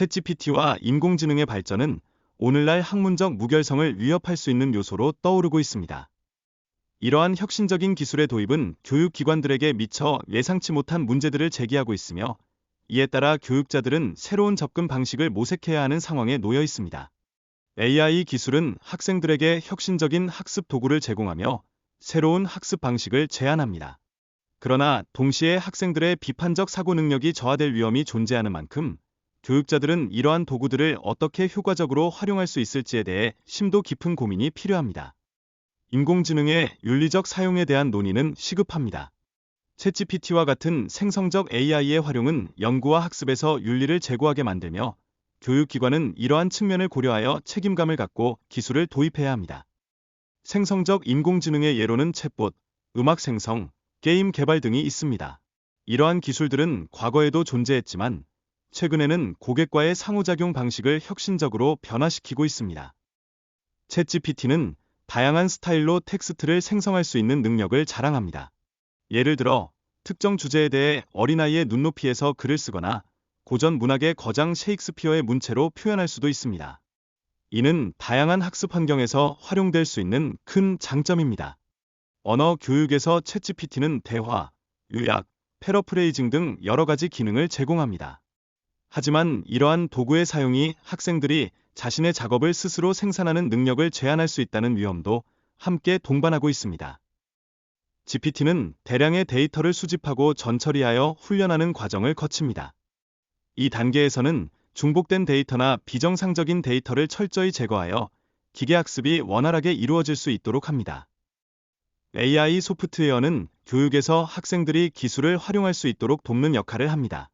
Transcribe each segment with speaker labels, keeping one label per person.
Speaker 1: 챗GPT와 인공지능의 발전은 오늘날 학문적 무결성을 위협할 수 있는 요소로 떠오르고 있습니다. 이러한 혁신적인 기술의 도입은 교육기관들에게 미처 예상치 못한 문제들을 제기하고 있으며, 이에 따라 교육자들은 새로운 접근 방식을 모색해야 하는 상황에 놓여 있습니다. AI 기술은 학생들에게 혁신적인 학습 도구를 제공하며 새로운 학습 방식을 제안합니다. 그러나 동시에 학생들의 비판적 사고 능력이 저하될 위험이 존재하는 만큼 교육자들은 이러한 도구들을 어떻게 효과적으로 활용할 수 있을지에 대해 심도 깊은 고민이 필요합니다. 인공지능의 윤리적 사용에 대한 논의는 시급합니다. 챗GPT와 같은 생성적 AI의 활용은 연구와 학습에서 윤리를 제고하게 만들며, 교육기관은 이러한 측면을 고려하여 책임감을 갖고 기술을 도입해야 합니다. 생성적 인공지능의 예로는 챗봇, 음악 생성, 게임 개발 등이 있습니다. 이러한 기술들은 과거에도 존재했지만 최근에는 고객과의 상호작용 방식을 혁신적으로 변화시키고 있습니다. 챗GPT는 다양한 스타일로 텍스트를 생성할 수 있는 능력을 자랑합니다. 예를 들어 특정 주제에 대해 어린아이의 눈높이에서 글을 쓰거나 고전 문학의 거장 셰익스피어의 문체로 표현할 수도 있습니다. 이는 다양한 학습 환경에서 활용될 수 있는 큰 장점입니다. 언어 교육에서 챗GPT는 대화, 요약, 패러프레이징 등 여러 가지 기능을 제공합니다. 하지만 이러한 도구의 사용이 학생들이 자신의 작업을 스스로 생산하는 능력을 제한할 수 있다는 위험도 함께 동반하고 있습니다. GPT는 대량의 데이터를 수집하고 전처리하여 훈련하는 과정을 거칩니다. 이 단계에서는 중복된 데이터나 비정상적인 데이터를 철저히 제거하여 기계학습이 원활하게 이루어질 수 있도록 합니다. AI 소프트웨어는 교육에서 학생들이 기술을 활용할 수 있도록 돕는 역할을 합니다.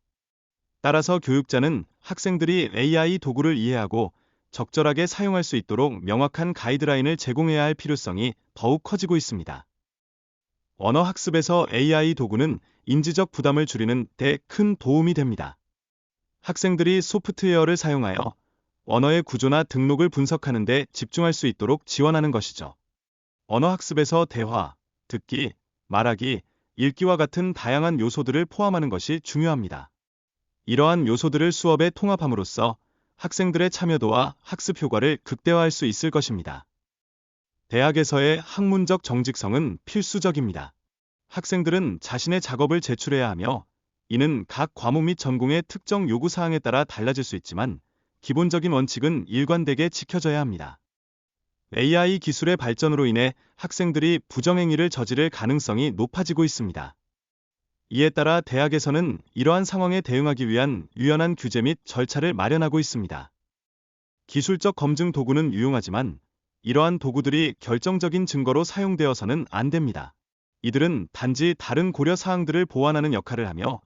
Speaker 1: 따라서 교육자는 학생들이 AI 도구를 이해하고 적절하게 사용할 수 있도록 명확한 가이드라인을 제공해야 할 필요성이 더욱 커지고 있습니다. 언어학습에서 AI 도구는 인지적 부담을 줄이는 데 큰 도움이 됩니다. 학생들이 소프트웨어를 사용하여 언어의 구조나 등록을 분석하는 데 집중할 수 있도록 지원하는 것이죠. 언어학습에서 대화, 듣기, 말하기, 읽기와 같은 다양한 요소들을 포함하는 것이 중요합니다. 이러한 요소들을 수업에 통합함으로써 학생들의 참여도와 학습 효과를 극대화할 수 있을 것입니다. 대학에서의 학문적 정직성은 필수적입니다. 학생들은 자신의 작업을 제출해야 하며, 이는 각 과목 및 전공의 특정 요구사항에 따라 달라질 수 있지만 기본적인 원칙은 일관되게 지켜져야 합니다. AI 기술의 발전으로 인해 학생들이 부정행위를 저지를 가능성이 높아지고 있습니다. 이에 따라 대학에서는 이러한 상황에 대응하기 위한 유연한 규제 및 절차를 마련하고 있습니다. 기술적 검증 도구는 유용하지만 이러한 도구들이 결정적인 증거로 사용되어서는 안 됩니다. 이들은 단지 다른 고려 사항들을 보완하는 역할을 하며,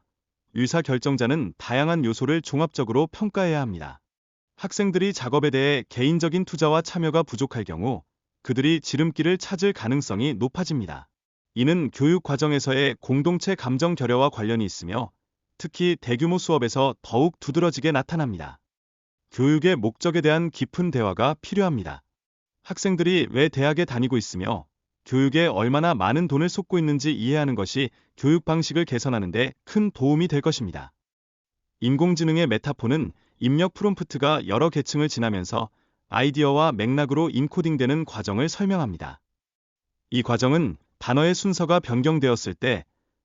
Speaker 1: 의사결정자는 다양한 요소를 종합적으로 평가해야 합니다. 학생들이 작업에 대해 개인적인 투자와 참여가 부족할 경우 그들이 지름길을 찾을 가능성이 높아집니다. 이는 교육 과정에서의 공동체 감정 결여와 관련이 있으며, 특히 대규모 수업에서 더욱 두드러지게 나타납니다. 교육의 목적에 대한 깊은 대화가 필요합니다. 학생들이 왜 대학에 다니고 있으며 교육에 얼마나 많은 돈을 쏟고 있는지 이해하는 것이 교육 방식을 개선하는 데 큰 도움이 될 것입니다. 인공지능의 메타포는 입력 프롬프트가 여러 계층을 지나면서 아이디어와 맥락으로 인코딩되는 과정을 설명합니다. 이 과정은 단어의 순서가 변경되었을 때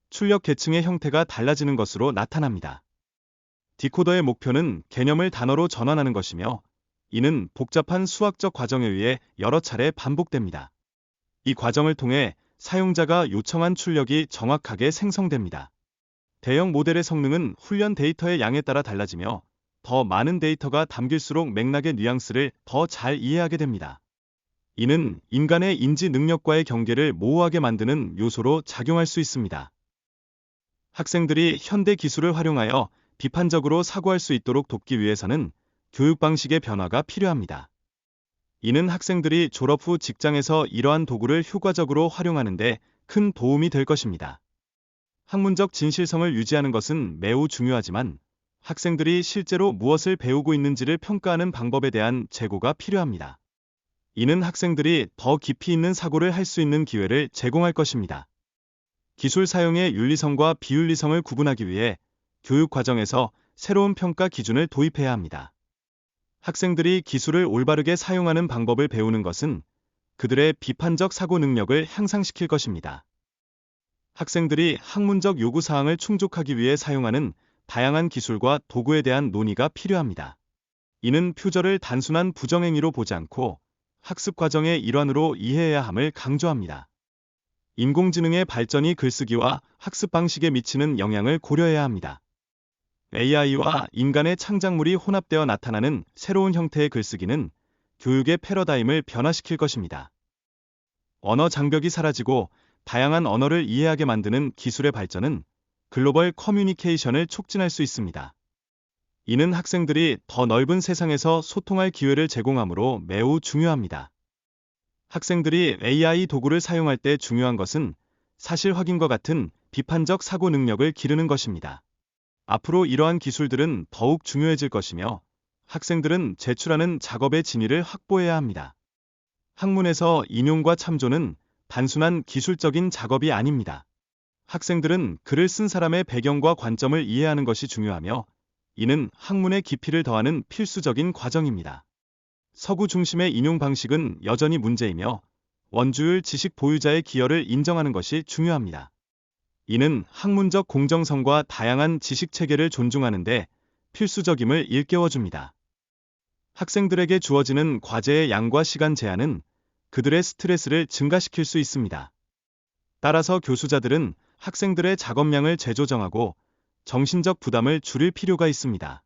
Speaker 1: 출력 계층의 형태가 달라지는 것으로 나타납니다. 디코더의 목표는 개념을 단어로 전환하는 것이며, 이는 복잡한 수학적 과정에 의해 여러 차례 반복됩니다. 이 과정을 통해 사용자가 요청한 출력이 정확하게 생성됩니다. 대형 모델의 성능은 훈련 데이터의 양에 따라 달라지며, 더 많은 데이터가 담길수록 맥락의 뉘앙스를 더 잘 이해하게 됩니다. 이는 인간의 인지 능력과의 경계를 모호하게 만드는 요소로 작용할 수 있습니다. 학생들이 현대 기술을 활용하여 비판적으로 사고할 수 있도록 돕기 위해서는 교육 방식의 변화가 필요합니다. 이는 학생들이 졸업 후 직장에서 이러한 도구를 효과적으로 활용하는 데 큰 도움이 될 것입니다. 학문적 진실성을 유지하는 것은 매우 중요하지만 학생들이 실제로 무엇을 배우고 있는지를 평가하는 방법에 대한 재고가 필요합니다. 이는 학생들이 더 깊이 있는 사고를 할 수 있는 기회를 제공할 것입니다. 기술 사용의 윤리성과 비윤리성을 구분하기 위해 교육 과정에서 새로운 평가 기준을 도입해야 합니다. 학생들이 기술을 올바르게 사용하는 방법을 배우는 것은 그들의 비판적 사고 능력을 향상시킬 것입니다. 학생들이 학문적 요구사항을 충족하기 위해 사용하는 다양한 기술과 도구에 대한 논의가 필요합니다. 이는 표절을 단순한 부정행위로 보지 않고 학습 과정의 일환으로 이해해야 함을 강조합니다. 인공지능의 발전이 글쓰기와 학습 방식에 미치는 영향을 고려해야 합니다. AI와 인간의 창작물이 혼합되어 나타나는 새로운 형태의 글쓰기는 교육의 패러다임을 변화시킬 것입니다. 언어 장벽이 사라지고 다양한 언어를 이해하게 만드는 기술의 발전은 글로벌 커뮤니케이션을 촉진할 수 있습니다. 이는 학생들이 더 넓은 세상에서 소통할 기회를 제공하므로 매우 중요합니다. 학생들이 AI 도구를 사용할 때 중요한 것은 사실 확인과 같은 비판적 사고 능력을 기르는 것입니다. 앞으로 이러한 기술들은 더욱 중요해질 것이며 학생들은 제출하는 작업의 진위를 확보해야 합니다. 학문에서 인용과 참조는 단순한 기술적인 작업이 아닙니다. 학생들은 글을 쓴 사람의 배경과 관점을 이해하는 것이 중요하며 이는 학문의 깊이를 더하는 필수적인 과정입니다. 서구 중심의 인용 방식은 여전히 문제이며 원주율 지식 보유자의 기여를 인정하는 것이 중요합니다. 이는 학문적 공정성과 다양한 지식 체계를 존중하는 데 필수적임을 일깨워줍니다. 학생들에게 주어지는 과제의 양과 시간 제한은 그들의 스트레스를 증가시킬 수 있습니다. 따라서 교수자들은 학생들의 작업량을 재조정하고 정신적 부담을 줄일 필요가 있습니다.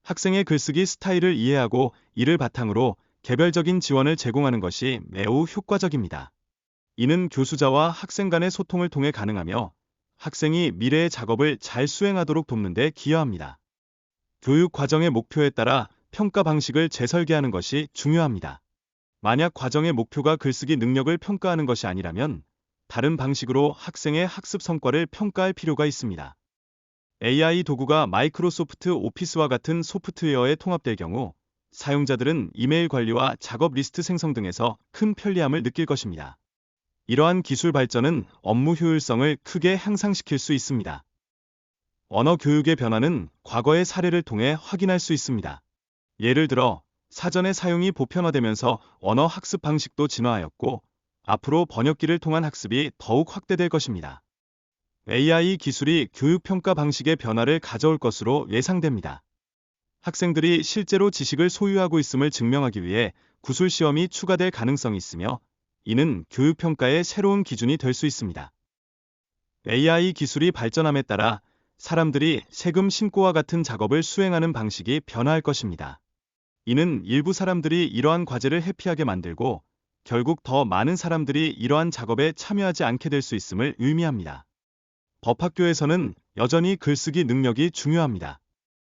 Speaker 1: 학생의 글쓰기 스타일을 이해하고 이를 바탕으로 개별적인 지원을 제공하는 것이 매우 효과적입니다. 이는 교수자와 학생 간의 소통을 통해 가능하며 학생이 미래의 작업을 잘 수행하도록 돕는 데 기여합니다. 교육 과정의 목표에 따라 평가 방식을 재설계하는 것이 중요합니다. 만약 과정의 목표가 글쓰기 능력을 평가하는 것이 아니라면 다른 방식으로 학생의 학습 성과를 평가할 필요가 있습니다. AI 도구가 마이크로소프트 오피스와 같은 소프트웨어에 통합될 경우 사용자들은 이메일 관리와 작업 리스트 생성 등에서 큰 편리함을 느낄 것입니다. 이러한 기술 발전은 업무 효율성을 크게 향상시킬 수 있습니다. 언어 교육의 변화는 과거의 사례를 통해 확인할 수 있습니다. 예를 들어 사전의 사용이 보편화되면서 언어 학습 방식도 진화하였고 앞으로 번역기를 통한 학습이 더욱 확대될 것입니다. AI 기술이 교육 평가 방식의 변화를 가져올 것으로 예상됩니다. 학생들이 실제로 지식을 소유하고 있음을 증명하기 위해 구술 시험이 추가될 가능성이 있으며 이는 교육 평가의 새로운 기준이 될 수 있습니다. AI 기술이 발전함에 따라 사람들이 세금 신고와 같은 작업을 수행하는 방식이 변화할 것입니다. 이는 일부 사람들이 이러한 과제를 회피하게 만들고 결국 더 많은 사람들이 이러한 작업에 참여하지 않게 될 수 있음을 의미합니다. 법학교에서는 여전히 글쓰기 능력이 중요합니다.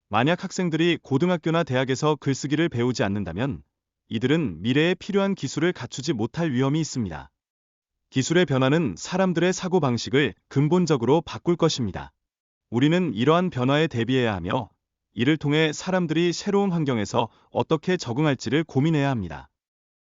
Speaker 1: 만약 학생들이 고등학교나 대학에서 글쓰기를 배우지 않는다면 이들은 미래에 필요한 기술을 갖추지 못할 위험이 있습니다. 기술의 변화는 사람들의 사고 방식을 근본적으로 바꿀 것입니다. 우리는 이러한 변화에 대비해야 하며 이를 통해 사람들이 새로운 환경에서 어떻게 적응할지를 고민해야 합니다.